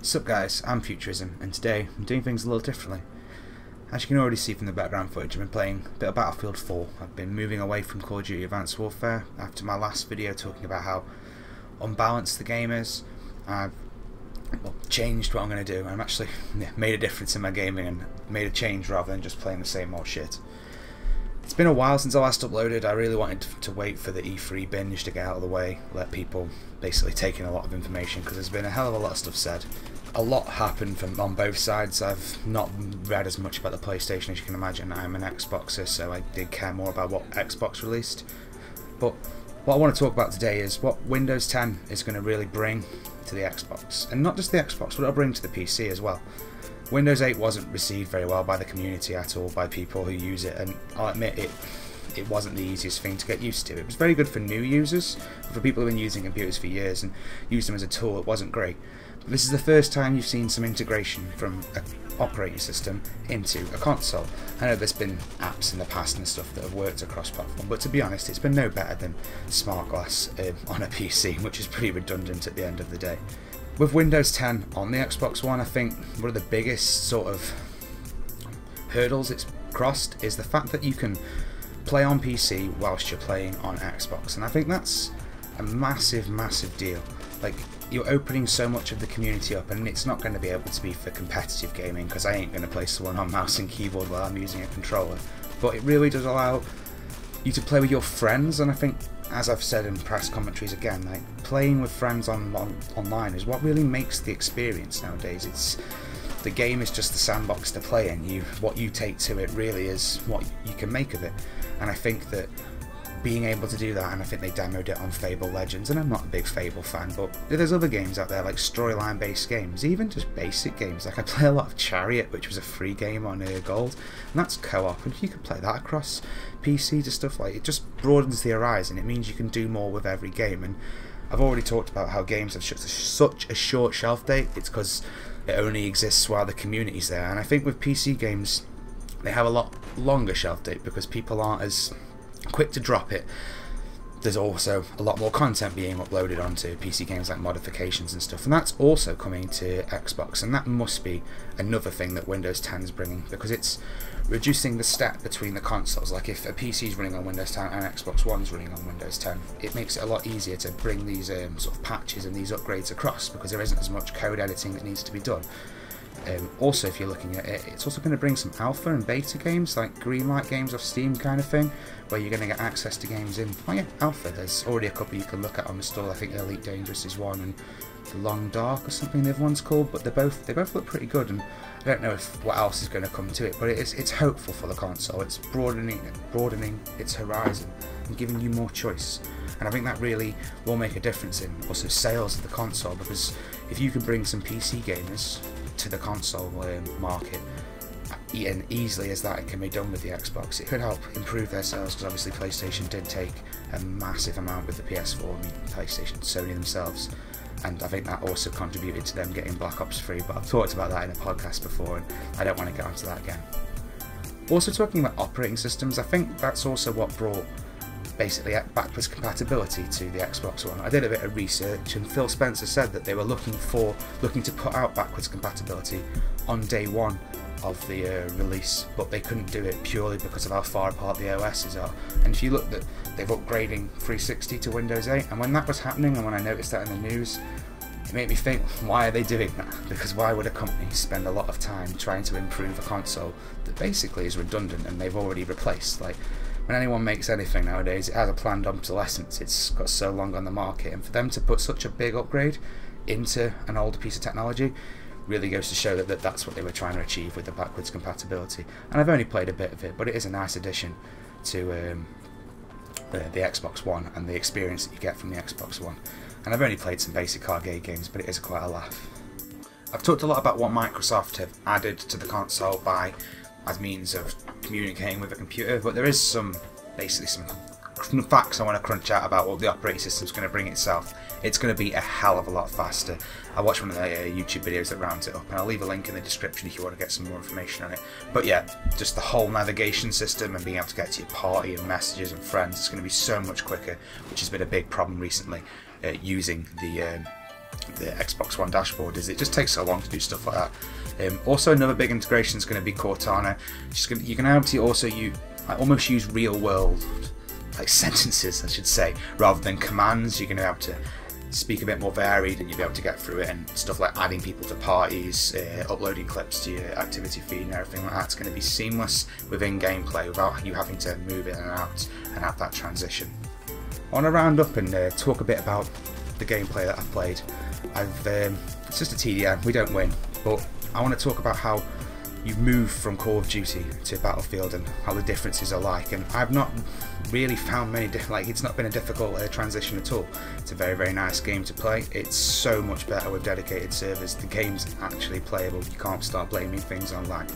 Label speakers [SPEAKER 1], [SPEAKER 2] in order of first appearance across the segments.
[SPEAKER 1] Sup guys, I'm Futurism, and today I'm doing things a little differently. As you can already see from the background footage, I've been playing a bit of Battlefield 4. I've been moving away from Call of Duty Advanced Warfare after my last video talking about how unbalanced the game is. I've changed what I'm going to do. I've actually made a difference in my gaming and made a change rather than just playing the same old shit. It's been a while since I last uploaded. I really wanted to wait for the E3 binge to get out of the way, let people basically take in a lot of information, because there's been a hell of a lot of stuff said. A lot happened on both sides. I've not read as much about the PlayStation as you can imagine. I'm an Xboxer, so I did care more about what Xbox released. But what I want to talk about today is what Windows 10 is going to really bring to the Xbox. And not just the Xbox, but it'll bring to the PC as well. Windows 8 wasn't received very well by the community at all, by people who use it, and I'll admit it wasn't the easiest thing to get used to. It was very good for new users, but for people who've been using computers for years and used them as a tool, it wasn't great. But this is the first time you've seen some integration from an operating system into a console. I know there's been apps in the past and stuff that have worked across platform, but to be honest, it's been no better than Smart Glass on a PC, which is pretty redundant at the end of the day. With Windows 10 on the Xbox One, I think one of the biggest sort of hurdles it's crossed is the fact that you can play on PC whilst you're playing on Xbox, and I think that's a massive deal. Like, you're opening so much of the community up, and it's not going to be able to be for competitive gaming, because I ain't going to play someone on mouse and keyboard while I'm using a controller, but it really does allow you to play with your friends. And I think, as I've said in press commentaries again, like, playing with friends online is what really makes the experience nowadays. The game is just the sandbox to play in. What you take to it really is what you can make of it. And I think that being able to do that, and I think they demoed it on Fable Legends, and I'm not a big Fable fan, but there's other games out there like storyline based games, even just basic games. Like, I play a lot of Chariot, which was a free game on Gold, and that's co-op, and if you can play that across PC to stuff, like, it just broadens the horizon. It means you can do more with every game. And I've already talked about how games have such a short shelf date. It's because it only exists while the community's there, and I think with PC games they have a lot longer shelf date because people aren't as quick to drop it. There's also a lot more content being uploaded onto PC games, like modifications and stuff, and that's also coming to Xbox, and that must be another thing that Windows 10 is bringing, because it's reducing the step between the consoles. Like, if a PC is running on Windows 10 and Xbox One is running on Windows 10, it makes it a lot easier to bring these sort of patches and these upgrades across, because there isn't as much code editing that needs to be done. Also, if you're looking at it, it's also going to bring some alpha and beta games, like greenlight games off Steam kind of thing, where you're going to get access to games in alpha. There's already a couple you can look at on the store. I think Elite Dangerous is one, and The Long Dark or something the other one's called, but they both look pretty good, and I don't know what else is going to come to it, but it's hopeful for the console. It's broadening its horizon and giving you more choice, and I think that really will make a difference in also sales of the console, because if you can bring some PC gamers to the console market, and easily as that it can be done with the Xbox, it could help improve their sales, because obviously PlayStation did take a massive amount with the PS4, I mean PlayStation, Sony themselves, and I think that also contributed to them getting Black Ops 3, but I've talked about that in a podcast before and I don't want to get onto that again. Also, talking about operating systems, I think that's also what brought basically backwards compatibility to the Xbox One. I did a bit of research, and Phil Spencer said that they were looking to put out backwards compatibility on day one of the release, but they couldn't do it purely because of how far apart the OSs are. And if you look, that they've upgrading 360 to Windows 8, and when that was happening, and when I noticed that in the news, it made me think, why are they doing that? Because why would a company spend a lot of time trying to improve a console that basically is redundant and they've already replaced? Like, when anyone makes anything nowadays, it has a planned obsolescence. It's got so long on the market, and for them to put such a big upgrade into an older piece of technology really goes to show that that's what they were trying to achieve with the backwards compatibility. And I've only played a bit of it, but it is a nice addition to the Xbox One and the experience that you get from the Xbox One. And I've only played some basic arcade games, but it is quite a laugh. I've talked a lot about what Microsoft have added to the console as means of communicating with a computer, but there is basically some facts I want to crunch out about what the operating system is going to bring itself. It's going to be a hell of a lot faster. I watched one of the YouTube videos that rounds it up, and I'll leave a link in the description if you want to get some more information on it. But yeah, just the whole navigation system and being able to get to your party and messages and friends, it's going to be so much quicker, which has been a big problem recently using the the Xbox One dashboard is it just takes so long to do stuff like that. Also, another big integration is going to be Cortana. You can actually also almost use real world like sentences, I should say, rather than commands. You're going to have to speak a bit more varied, and you'll be able to get through it, and stuff like adding people to parties, uploading clips to your activity feed and everything like that. It's going to be seamless within gameplay without you having to move in and out and have that transition. I want to round up and talk a bit about the gameplay that I've played. It's just a TDM, we don't win, but I want to talk about how you move from Call of Duty to Battlefield and how the differences are like, and I've not really found many it's not been a difficult transition at all. It's a very, very nice game to play. It's so much better with dedicated servers. The game's actually playable. You can't start blaming things on lag.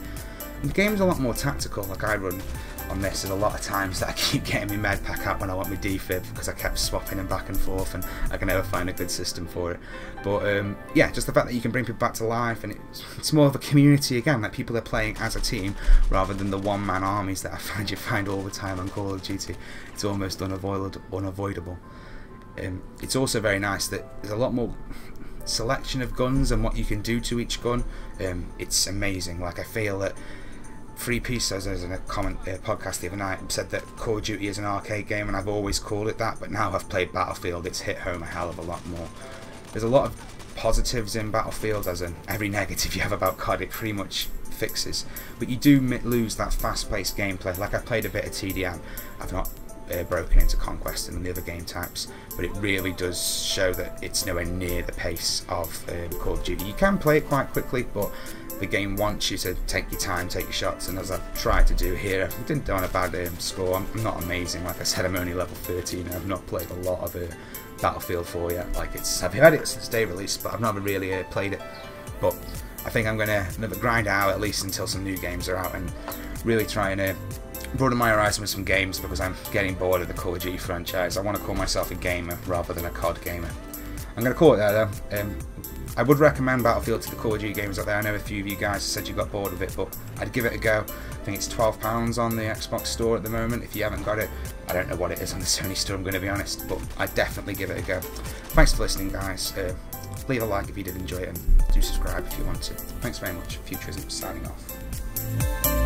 [SPEAKER 1] And the game's a lot more tactical. Like I run on this, there's a lot of times that I keep getting my med pack out when I want my defib because I kept swapping them back and forth, and I can never find a good system for it. But yeah, just the fact that you can bring people back to life, and it's more of a community again, like people are playing as a team rather than the one-man armies that I find all the time on Call of Duty. It's almost unavoidable. It's also very nice that there's a lot more selection of guns and what you can do to each gun. It's amazing. Like I feel that Free Peace, as in a podcast the other night, said that Call of Duty is an arcade game, and I've always called it that, but now I've played Battlefield, it's hit home a hell of a lot more. There's a lot of positives in Battlefield, as in every negative you have about COD it pretty much fixes, but you do lose that fast-paced gameplay. Like I played a bit of TDM, I've not broken into Conquest and the other game types, but it really does show that it's nowhere near the pace of Call of Duty. You can play it quite quickly, but the game wants you to take your time, take your shots, and as I've tried to do here, I didn't do on a bad score. I'm not amazing. Like I said, I'm only level 13, and I've not played a lot of Battlefield 4 yet. I've had it since day release, but I've never really played it. But I think I'm going to grind it out at least until some new games are out, and really try and broaden my horizon with some games, because I'm getting bored of the Call of Duty franchise. I want to call myself a gamer rather than a COD gamer. I'm going to call it there though. I would recommend Battlefield to the Call of Duty gamers out there. I know a few of you guys said you got bored of it, but I'd give it a go. I think it's £12 on the Xbox store at the moment. If you haven't got it, I don't know what it is on the Sony store, I'm going to be honest, but I'd definitely give it a go. Thanks for listening, guys. Leave a like if you did enjoy it, and do subscribe if you want to. Thanks very much. Futurism signing off.